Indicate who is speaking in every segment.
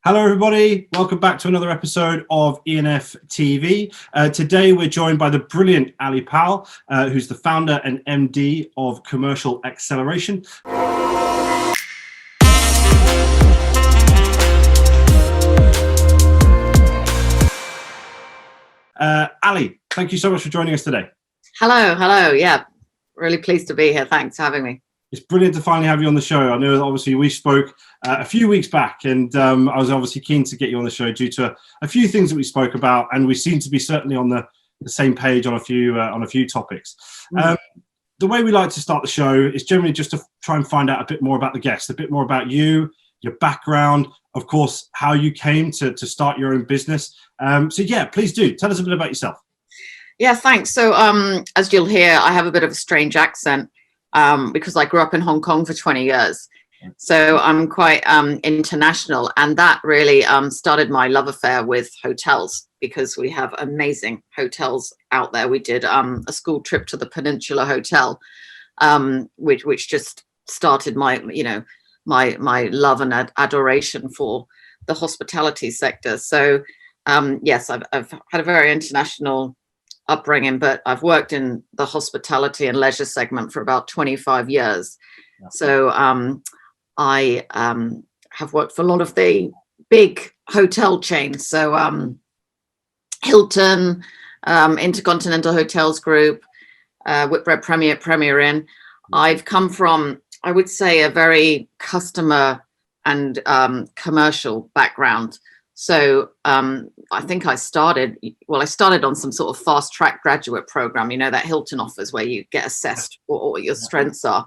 Speaker 1: Hello, everybody. Welcome back to another episode of E&Ftv. Today, we're joined by the brilliant Ali Powell, who's the founder and MD of Commercial Acceleration. Ali, thank you so much for joining us today.
Speaker 2: Hello. Yeah, really pleased to be here. Thanks for having me.
Speaker 1: It's brilliant to finally have you on the show. I know that obviously we spoke a few weeks back, and I was obviously keen to get you on the show due to a few things that we spoke about, and we seem to be certainly on the same page on a few topics. The way we like to start the show is generally just to try and find out a bit more about the guest, a bit more about you, your background, of course, how you came to start your own business. So yeah, please do tell us a bit about yourself.
Speaker 2: Yeah, thanks. So as you'll hear, I have a bit of a strange accent because I grew up in Hong Kong for 20 years. So I'm quite international, and that really started my love affair with hotels, because we have amazing hotels out there. We did a school trip to the Peninsula Hotel, which just started my love and adoration for the hospitality sector. So yes, I've had a very international upbringing, but I've worked in the hospitality and leisure segment for about 25 years. Yeah. So I have worked for a lot of the big hotel chains. So Hilton, Intercontinental Hotels Group, Whitbread Premier Inn. I've come from, I would say, a very customer and commercial background. So I think I started on some sort of fast track graduate program, that Hilton offers, where you get assessed what your strengths are.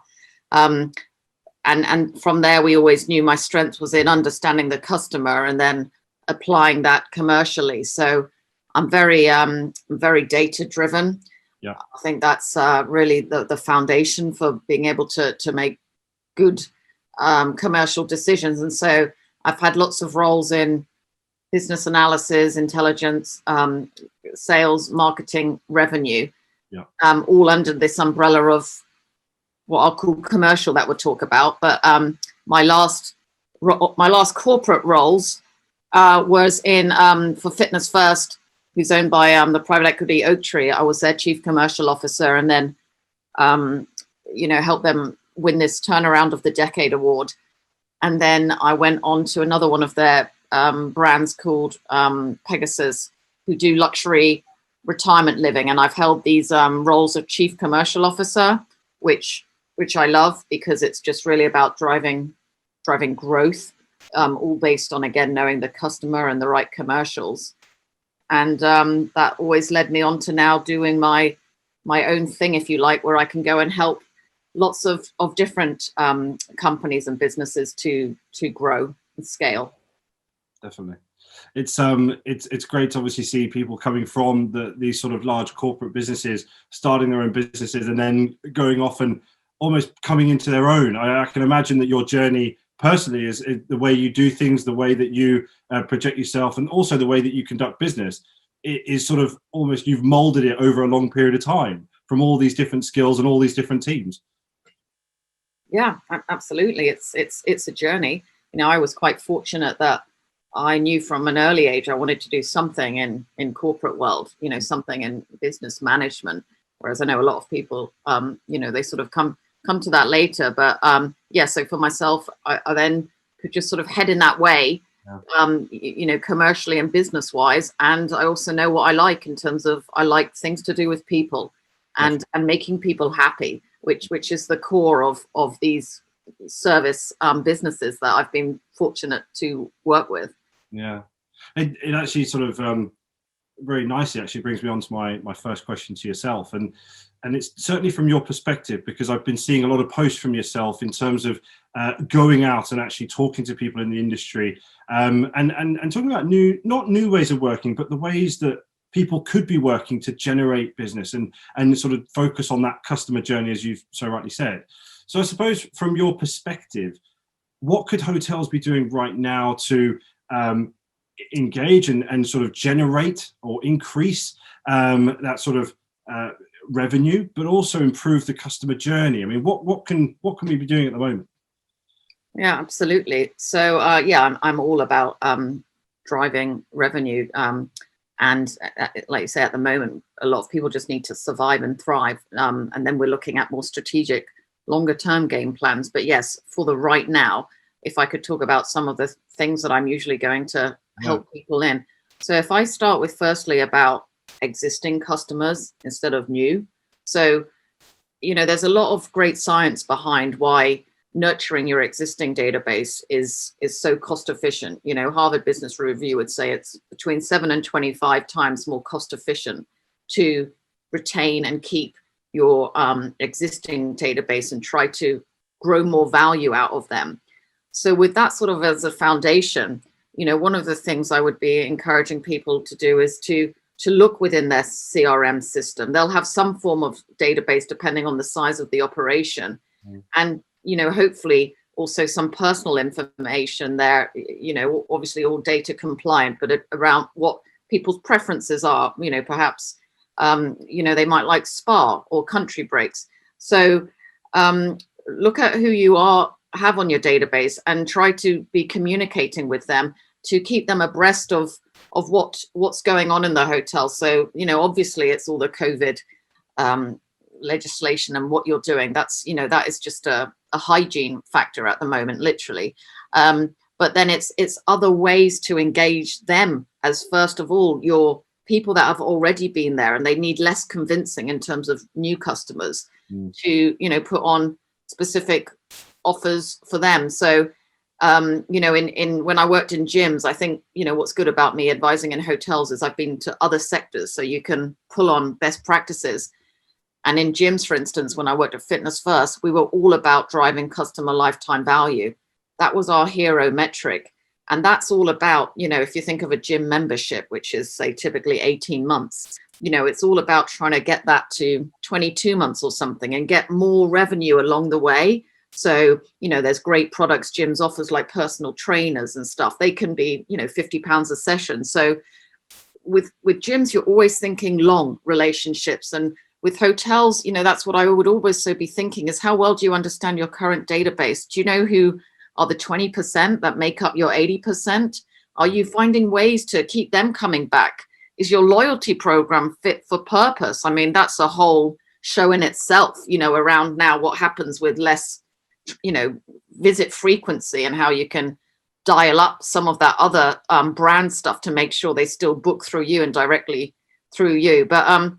Speaker 2: And from there, we always knew my strength was in understanding the customer and then applying that commercially. So I'm very data driven. Yeah. I think that's really the foundation for being able to make good commercial decisions. And so I've had lots of roles in business analysis, intelligence, sales, marketing, revenue, all under this umbrella of what I'll call commercial that we'll talk about. But my last corporate roles was in for Fitness First, who's owned by the private equity Oaktree. I was their chief commercial officer, and then helped them win this Turnaround of the Decade award. And then I went on to another one of their brands called Pegasus, who do luxury retirement living. And I've held these roles of chief commercial officer, which I love, because it's just really about driving growth, all based on, again, knowing the customer and the right commercials. And that always led me on to now doing my own thing, if you like, where I can go and help lots of different companies and businesses to grow and scale.
Speaker 1: Definitely. It's great to obviously see people coming from these sort of large corporate businesses, starting their own businesses, and then going off and almost coming into their own. I can imagine that your journey personally is the way you do things, the way that you project yourself, and also the way that you conduct business. It is sort of almost, you've molded it over a long period of time from all these different skills and all these different teams.
Speaker 2: Yeah, absolutely. It's a journey. I was quite fortunate that I knew from an early age I wanted to do something in corporate world, something in business management. Whereas I know a lot of people, they sort of come to that later. But so for myself, I then could just sort of head in that way, commercially and business wise. And I also know what I like in terms of, I like things to do with people and making people happy, which is the core of these service businesses that I've been fortunate to work with.
Speaker 1: Yeah, it actually sort of very nicely actually brings me on to my first question to yourself, and it's certainly from your perspective, because I've been seeing a lot of posts from yourself in terms of going out and actually talking to people in the industry, and talking about not new ways of working, but the ways that people could be working to generate business and sort of focus on that customer journey, as you've so rightly said. So I suppose from your perspective, what could hotels be doing right now to engage and sort of generate or increase that sort of revenue, but also improve the customer journey? I mean, what can we be doing at the moment?
Speaker 2: Yeah, absolutely. So yeah, I'm all about driving revenue. And like you say, at the moment, a lot of people just need to survive and thrive. And then we're looking at more strategic, longer term game plans. But yes, for the right now, if I could talk about some of the things that I'm usually going to
Speaker 1: Yeah.
Speaker 2: help people in. So if I start with firstly about existing customers instead of new. So, there's a lot of great science behind why nurturing your existing database is so cost efficient. Harvard Business Review would say it's between 7 and 25 times more cost efficient to retain and keep your existing database and try to grow more value out of them. So with that sort of as a foundation, one of the things I would be encouraging people to do is to look within their CRM system. They'll have some form of database depending on the size of the operation. And, hopefully also some personal information there, obviously all data compliant, but around what people's preferences are, perhaps, they might like spa or country breaks. So look at who you have on your database and try to be communicating with them to keep them abreast of what's going on in the hotel. So, obviously it's all the COVID legislation and what you're doing. That's, that is just a hygiene factor at the moment, literally. But then it's other ways to engage them as, first of all, your people that have already been there and they need less convincing in terms of new customers to, put on specific offers for them. So, in when I worked in gyms, I think, what's good about me advising in hotels is I've been to other sectors, so you can pull on best practices. And in gyms, for instance, when I worked at Fitness First, we were all about driving customer lifetime value. That was our hero metric. And that's all about, if you think of a gym membership, which is, say, typically 18 months, it's all about trying to get that to 22 months or something and get more revenue along the way. So, there's great products gyms offers, like personal trainers and stuff. They can be, £50 a session. So with gyms, you're always thinking long relationships. And with hotels, that's what I would always so be thinking is, how well do you understand your current database? Do you know who are the 20% that make up your 80%? Are you finding ways to keep them coming back? Is your loyalty program fit for purpose? I mean, that's a whole show in itself, around now what happens with less, visit frequency and how you can dial up some of that other brand stuff to make sure they still book through you and directly through you. But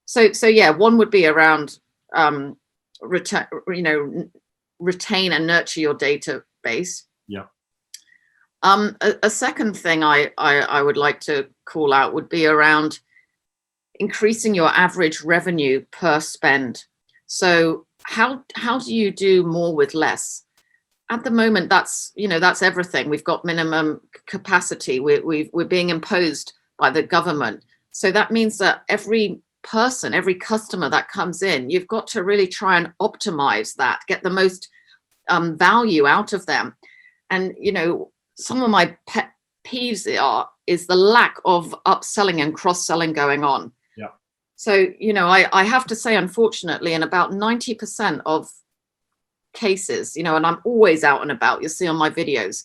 Speaker 2: so yeah, one would be around retain and nurture your database.
Speaker 1: Yeah.
Speaker 2: A second thing I would like to call out would be around increasing your average revenue per spend. So how do you do more with less? At the moment, that's everything. We've got minimum capacity. We're being imposed by the government. So that means that every person, every customer that comes in, you've got to really try and optimize that, get the most value out of them. And, some of my pet peeves is the lack of upselling and cross-selling going on.
Speaker 1: Yeah.
Speaker 2: So, I have to say, unfortunately, in about 90% of cases, and I'm always out and about, you'll see on my videos,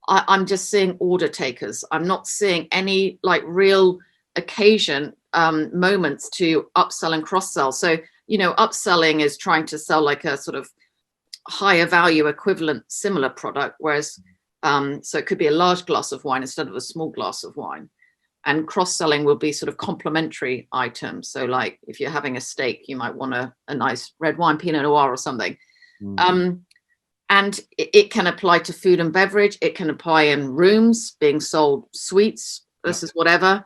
Speaker 2: I'm just seeing order takers. I'm not seeing any like real occasion moments to upsell and cross-sell. So, upselling is trying to sell like a sort of higher value equivalent similar product, whereas so it could be a large glass of wine instead of a small glass of wine. And cross-selling will be sort of complementary items. So like if you're having a steak, you might want a nice red wine, Pinot Noir or something. And it can apply to food and beverage. It can apply in rooms being sold sweets versus whatever.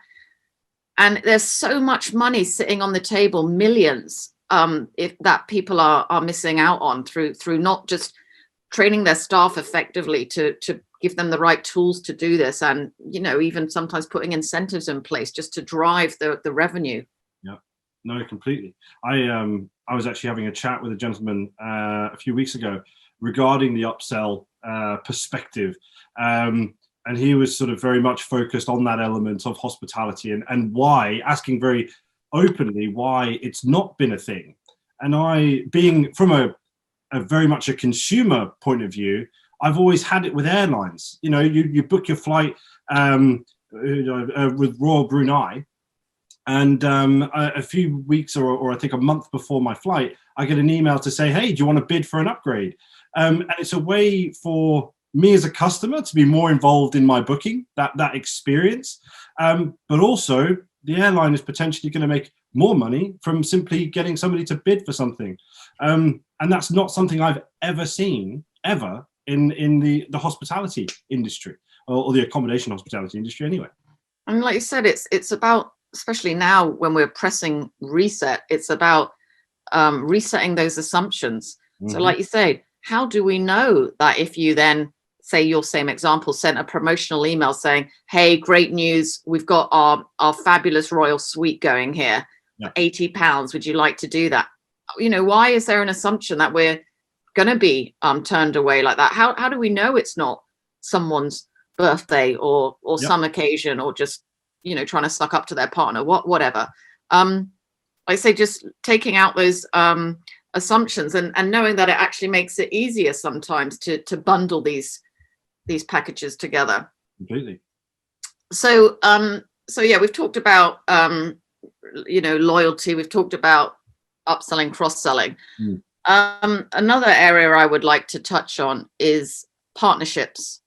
Speaker 2: And there's so much money sitting on the table, millions, if that people are missing out on through not just training their staff effectively to give them the right tools to do this, and even sometimes putting incentives in place just to drive the revenue.
Speaker 1: Yeah, no, completely. I was actually having a chat with a gentleman a few weeks ago regarding the upsell perspective. And he was sort of very much focused on that element of hospitality and why, asking very openly why it's not been a thing. And I, being from a very much a consumer point of view, I've always had it with airlines. You know, you book your flight with Royal Brunei, and a few weeks or I think a month before my flight, I get an email to say, hey, do you want to bid for an upgrade? And it's a way for me as a customer to be more involved in my booking, that experience. But also the airline is potentially going to make more money from simply getting somebody to bid for something. And that's not something I've ever seen, ever, in the hospitality industry or the accommodation hospitality industry anyway.
Speaker 2: And like you said, it's about, especially now when we're pressing reset, it's about resetting those assumptions. Mm-hmm. So like you say, how do we know that if you then, say your same example, sent a promotional email saying, hey, great news, we've got our fabulous royal suite going here, for £80, would you like to do that? You know, why is there an assumption that we're going to be turned away like that? How do we know it's not someone's birthday or some occasion, or just, you know, trying to suck up to their partner, whatever? I say just taking out those assumptions and knowing that it actually makes it easier sometimes to bundle these packages together.
Speaker 1: Completely.
Speaker 2: So yeah, we've talked about you know, loyalty, we've talked about upselling, cross-selling. Another area I would like to touch on is partnerships.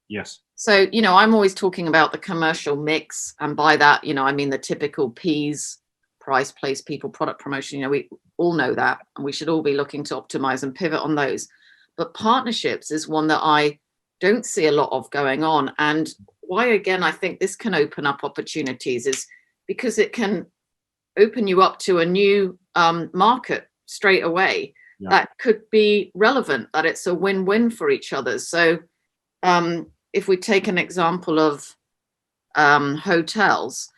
Speaker 1: Yes.
Speaker 2: So, you know, I'm always talking about the commercial mix, and by that, you know, I mean the typical P's: price, place, people, product, promotion. You know, we all know that, and we should all be looking to optimize and pivot on those. But partnerships is one that I don't see a lot of going on. And why, again, I think this can open up opportunities is because it can open you up to a new market straight away that could be relevant, that it's a win-win for each other. So if we take an example of hotels,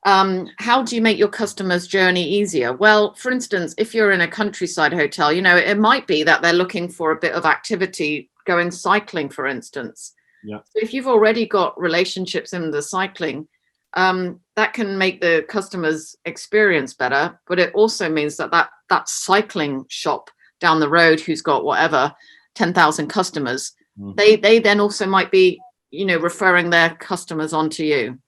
Speaker 2: how do you make your customer's journey easier? Well, for instance, if you're in a countryside hotel, you know, it might be that they're looking for a bit of activity, going cycling, for instance. So if you've already got relationships in the cycling, that can make the customer's experience better, but it also means that cycling shop down the road, who's got whatever 10,000 customers, they then also might be, you know, referring their customers onto you.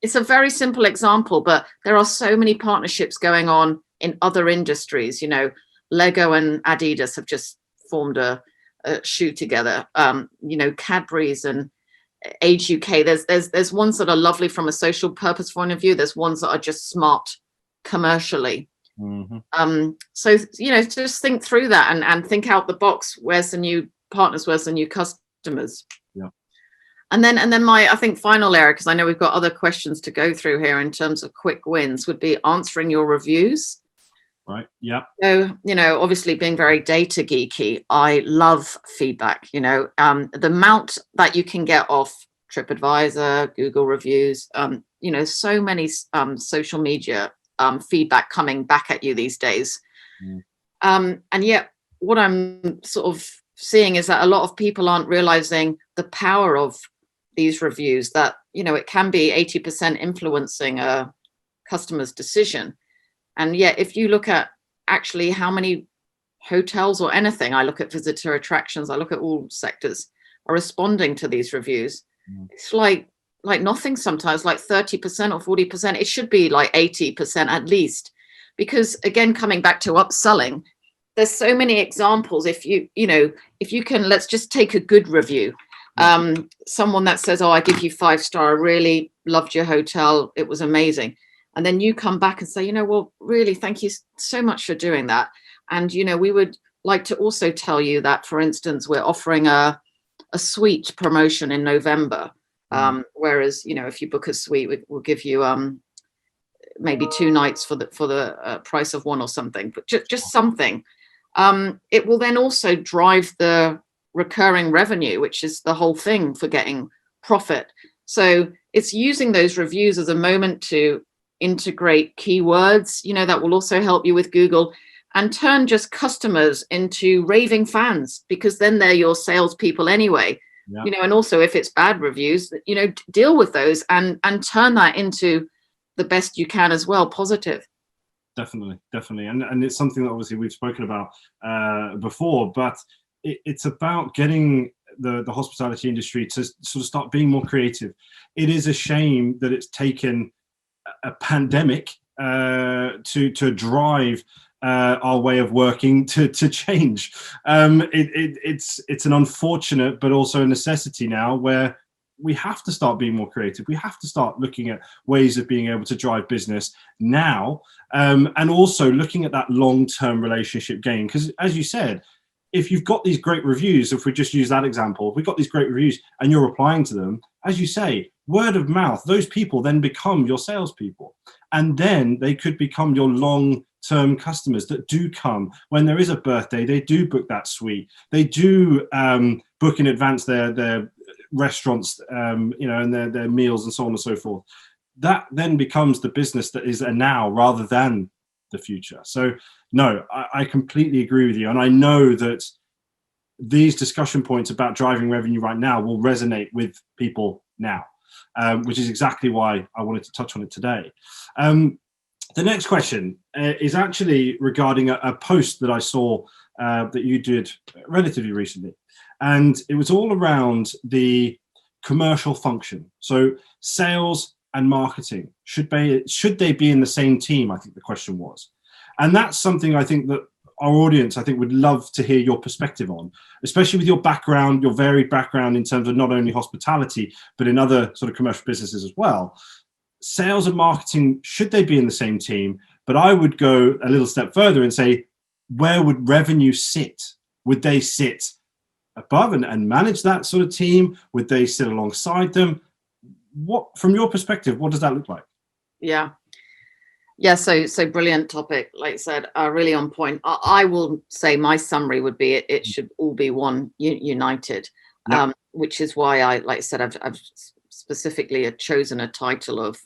Speaker 2: It's a very simple example, but there are so many partnerships going on in other industries. You know, Lego and Adidas have just formed a shoe together. You know, Cadbury's and Age UK. There's ones that are lovely from a social purpose point of view. There's ones that are just smart commercially. So, you know, just think through that and think out the box. Where's the new partners? Where's the new customers? And then my, I think, final area, because I know we've got other questions to go through here in terms of quick wins, would be answering your reviews. So, you know, obviously being very data geeky, I love feedback. You know, the amount that you can get off TripAdvisor, Google reviews, you know, so many social media feedback coming back at you these days. And yet what I'm sort of seeing is that a lot of people aren't realizing the power of these reviews, that, you know, it can be 80% influencing a customer's decision. And yet, if you look at actually how many hotels or anything, I look at visitor attractions, I look at all sectors, are responding to these reviews. It's like nothing sometimes, like 30% or 40%. It should be like 80% at least. Because again, coming back to upselling, there's so many examples. If you can, let's just take a good review. Someone that says, oh, I give you 5-star, I really loved your hotel, it was amazing. And then you come back and say, you know, well, really, thank you so much for doing that. And, you know, we would like to also tell you that, for instance, we're offering a suite promotion in November. Whereas, you know, if you book a suite, we'll give you maybe 2 nights for the price of one or something, but just something. It will then also drive the recurring revenue, which is the whole thing for getting profit. So it's using those reviews as a moment to integrate keywords, you know, that will also help you with Google, and turn just customers into raving fans, because then they're your salespeople anyway. You know, and also if it's bad reviews, you know, deal with those and turn that into the best you can as well, positive. Definitely.
Speaker 1: And it's something that obviously we've spoken about before, but it's about getting the hospitality industry to sort of start being more creative. It is a shame that it's taken a pandemic to drive our way of working to change. It's an unfortunate but also a necessity now, where we have to start being more creative. We have to start looking at ways of being able to drive business now, and also looking at that long-term relationship gain. Because as you said, if you've got these great reviews, if we just use that example, if we've got these great reviews and you're replying to them, as you say, word of mouth, those people then become your salespeople. And then they could become your long-term customers that do come when there is a birthday. They do book that suite. They do book in advance their restaurants, and their meals and so on and so forth. That then becomes the business that is a now rather than the future. So no, I completely agree with you. And I know that these discussion points about driving revenue right now will resonate with people now, which is exactly why I wanted to touch on it today. The next question is actually regarding a post that I saw that you did relatively recently. And it was all around the commercial function. So sales and marketing, should they be in the same team? I think the question was. And that's something I think that our audience, I think, would love to hear your perspective on, especially with your background, your varied background in terms of not only hospitality, but in other sort of commercial businesses as well. Sales and marketing, should they be in the same team? But I would go a little step further and say, where would revenue sit? Would they sit above and manage that sort of team? Would they sit alongside them? What, from your perspective, what does that look like?
Speaker 2: Yeah, so brilliant topic. Like I said, really on point. I will say my summary would be it should all be one united,
Speaker 1: Yep.
Speaker 2: Which is why like I said, I've specifically chosen a title of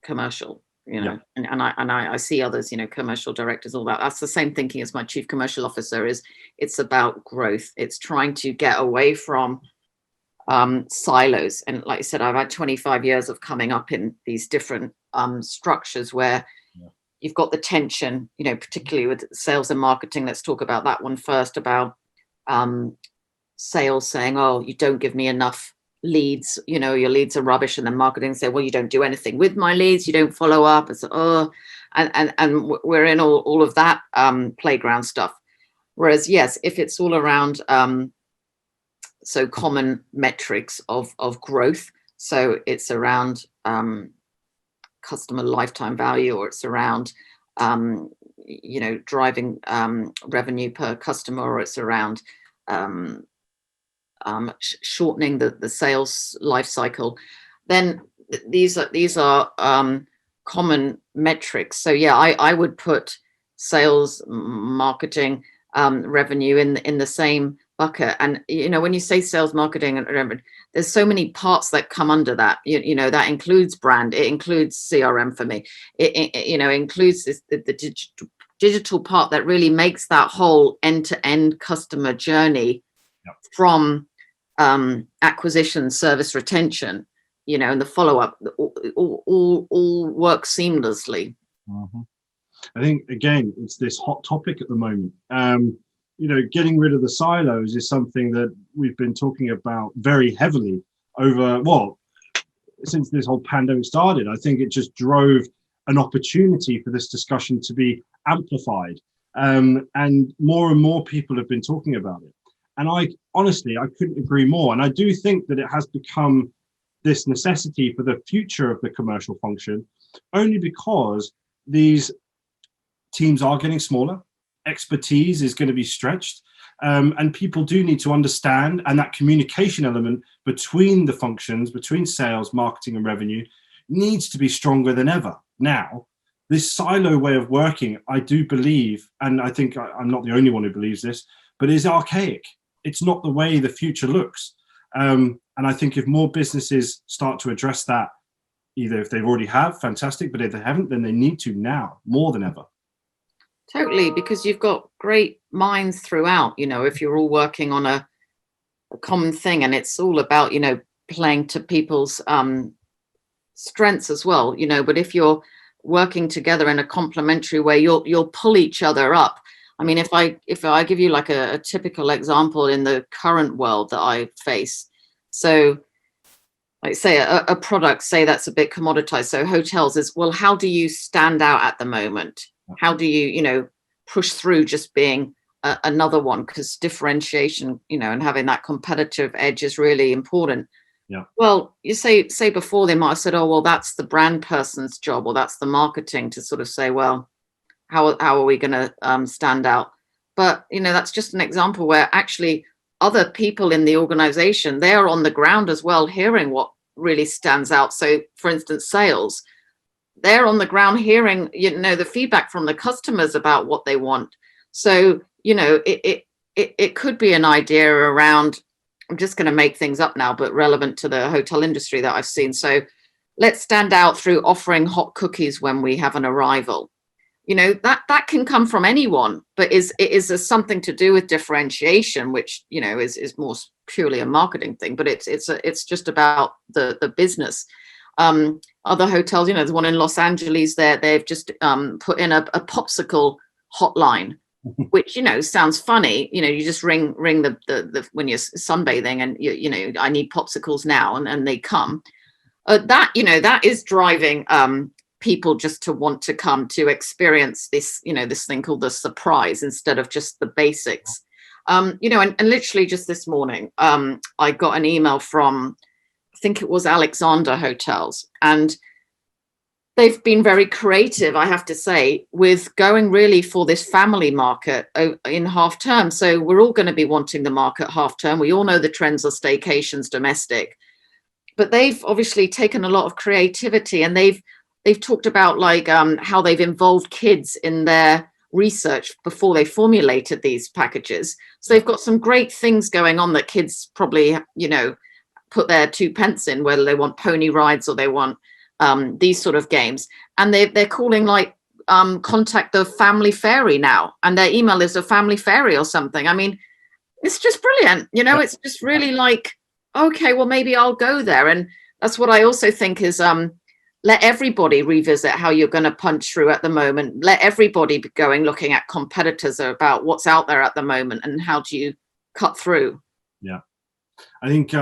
Speaker 2: commercial,
Speaker 1: Yep.
Speaker 2: and I see others, commercial directors, all that. That's the same thinking as my chief commercial officer is. It's about growth. It's trying to get away from silos. And like I said, I've had 25 years of coming up in these different structures where you've got the tension, particularly with sales and marketing. Let's talk about that one first, about sales saying, oh, you don't give me enough leads, your leads are rubbish. And then marketing say, well, you don't do anything with my leads, you don't follow up. It's and we're in all of that playground stuff. Whereas, yes, if it's all around so common metrics of growth. So it's around customer lifetime value, or it's around, driving revenue per customer, or it's around shortening the sales life cycle. Then these are common metrics. So yeah, I would put sales, marketing, revenue in the same bucket. And when you say sales, marketing, and remember, there's so many parts that come under that. That includes brand, it includes CRM for me, it includes the digital part that really makes that whole end-to-end customer journey.
Speaker 1: Yep.
Speaker 2: From acquisition, service, retention, and the follow-up, all work seamlessly.
Speaker 1: Mm-hmm. I think, again, it's this hot topic at the moment. Getting rid of the silos is something that we've been talking about very heavily since this whole pandemic started. I think it just drove an opportunity for this discussion to be amplified. And more people have been talking about it. And I couldn't agree more. And I do think that it has become this necessity for the future of the commercial function, only because these teams are getting smaller. Expertise is going to be stretched, and people do need to understand, and that communication element between the functions, between sales, marketing, and revenue, needs to be stronger than ever. Now, this silo way of working, I do believe, and I think I'm not the only one who believes this, but is archaic. It's not the way the future looks. And I think if more businesses start to address that, either if they've already have, fantastic, but if they haven't, then they need to now more than ever.
Speaker 2: Totally, because you've got great minds throughout, if you're all working on a common thing, and it's all about, playing to people's strengths as well, but if you're working together in a complementary way, you'll pull each other up. I mean, if I give you like a typical example in the current world that I face, so like say a product, say that's a bit commoditized. So hotels is, well, how do you stand out at the moment? How do you, push through just being another one? Because differentiation, and having that competitive edge is really important.
Speaker 1: Yeah.
Speaker 2: Well, you say before they might have said, oh, well, that's the brand person's job, or that's the marketing to sort of say, well, how are we going to stand out? But, that's just an example where actually other people in the organization, they're on the ground as well, hearing what really stands out. So, for instance, sales, they're on the ground hearing, the feedback from the customers about what they want. So, it could be an idea around, I'm just going to make things up now, but relevant to the hotel industry that I've seen. So let's stand out through offering hot cookies when we have an arrival. That can come from anyone, but it is something to do with differentiation, which is more purely a marketing thing. But it's just about the business. Other hotels, there's one in Los Angeles. They've just put in a popsicle hotline, which sounds funny. You just ring the when you're sunbathing, and I need popsicles now, and they come. That is driving people just to want to come to experience this, this thing called the surprise instead of just the basics. And literally just this morning, I got an email from, I think it was Alexander Hotels, and they've been very creative, I have to say, with going really for this family market in half term. So we're all going to be wanting the market half term. We all know the trends are staycations, domestic, but they've obviously taken a lot of creativity, and they've talked about like how they've involved kids in their research before they formulated these packages. So they've got some great things going on that kids probably, put their 2 pence in, whether they want pony rides or they want these sort of games. And they're calling like contact the family fairy now, and their email is a family fairy or something. I mean, it's just brilliant. It's just really like, okay, well, maybe I'll go there. And that's what I also think is let everybody revisit how you're going to punch through at the moment. Let everybody be looking at competitors about what's out there at the moment and how do you cut through.
Speaker 1: Yeah, I think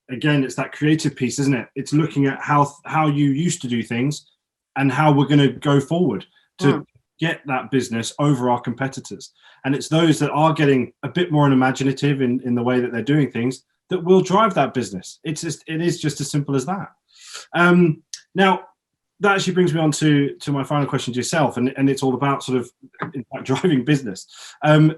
Speaker 1: again, it's that creative piece, isn't it? It's looking at how you used to do things and how we're going to go forward to get that business over our competitors. And it's those that are getting a bit more imaginative in the way that they're doing things that will drive that business. It is just as simple as that. Now, that actually brings me on to my final question to yourself, and it's all about sort of, in fact, driving business.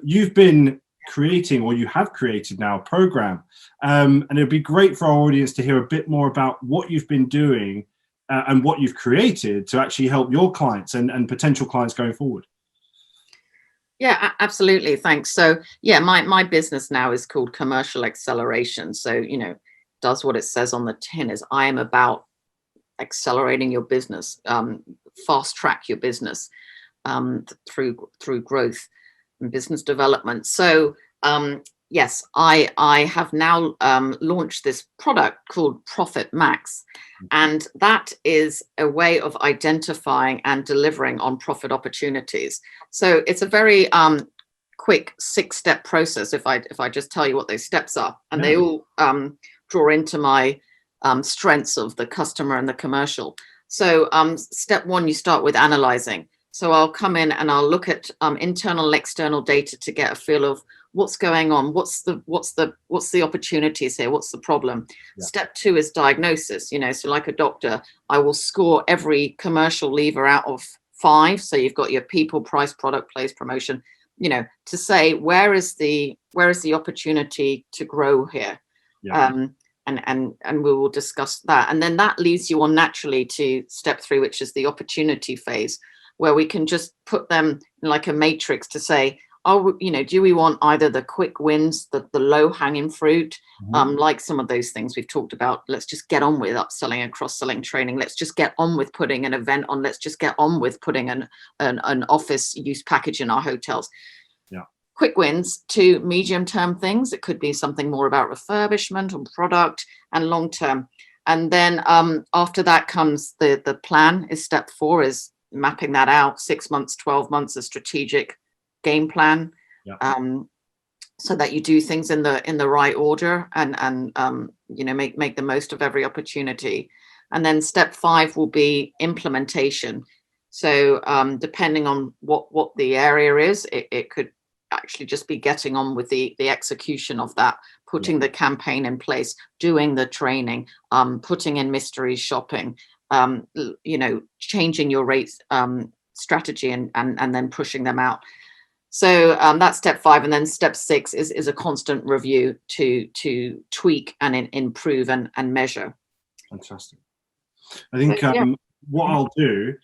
Speaker 1: You've been creating, or you have created now, a program, and it'd be great for our audience to hear a bit more about what you've been doing and what you've created to actually help your clients and potential clients going forward.
Speaker 2: Yeah, absolutely. Thanks. So yeah, my business now is called Commercial Acceleration. So, does what it says on the tin, is I am about accelerating your business, fast track your business through growth and business development. So yes, I have now launched this product called Profit Max, and that is a way of identifying and delivering on profit opportunities. So it's a very quick 6-step process. If I just tell you what those steps are, and they all draw into my strengths of the customer and the commercial. So step 1, you start with analyzing. So I'll come in and I'll look at internal and external data to get a feel of what's going on, what's the opportunities here, what's the problem. Step 2 is diagnosis. So like a doctor, I will score every commercial lever out of 5. So you've got your people, price, product, place, promotion, to say where is the opportunity to grow here. And we will discuss that. And then that leads you on naturally to step 3, which is the opportunity phase, where we can just put them in like a matrix to say, do we want either the quick wins, the low hanging fruit, like some of those things we've talked about. Let's just get on with upselling and cross-selling training. Let's just get on with putting an event on. Let's just get on with putting an office use package in our hotels. Quick wins to medium-term things. It could be something more about refurbishment or product, and long-term. And then after that comes the plan. Is step 4 is mapping that out, 6 months, 12 months, a strategic game plan,
Speaker 1: Yeah.
Speaker 2: so that you do things in the right order, and you know, make the most of every opportunity. And then step 5 will be implementation. So depending on what the area is, it could actually just be getting on with the execution of that, putting the campaign in place, doing the training, putting in mystery shopping, you know, changing your rates strategy, and then pushing them out. So that's step 5. And then step 6 is a constant review to tweak and improve and measure.
Speaker 1: Fantastic. I think
Speaker 2: So, yeah.
Speaker 1: what I'll do,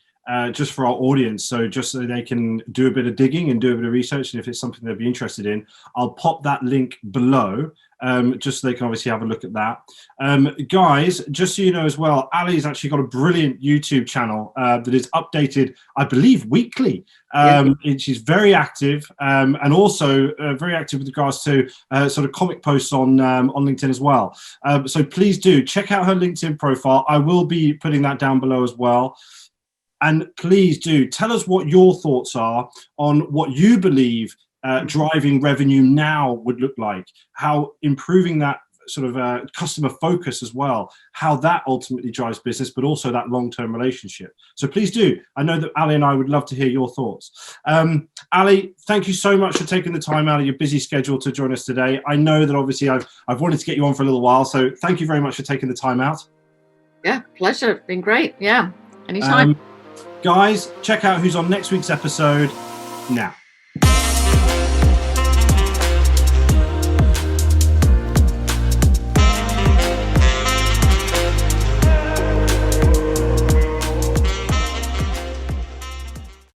Speaker 1: just for our audience, so just so they can do a bit of digging and do a bit of research, and if it's something they'd be interested in, I'll pop that link below, just so they can obviously have a look at that. Guys, just so you know as well, Ali's actually got a brilliant YouTube channel that is updated, I believe, weekly. She's very active, and also very active with regards to sort of comic posts on LinkedIn as well. So please do check out her LinkedIn profile. I will be putting that down below as well. And please do tell us what your thoughts are on what you believe driving revenue now would look like, how improving that sort of customer focus as well, how that ultimately drives business, but also that long-term relationship. So please do. I know that Ali and I would love to hear your thoughts. Ali, thank you so much for taking the time out of your busy schedule to join us today. I know that obviously I've wanted to get you on for a little while, so thank you very much for taking the time out.
Speaker 2: Yeah, pleasure. Been great. Yeah, anytime.
Speaker 1: Guys, check out who's on next week's episode now.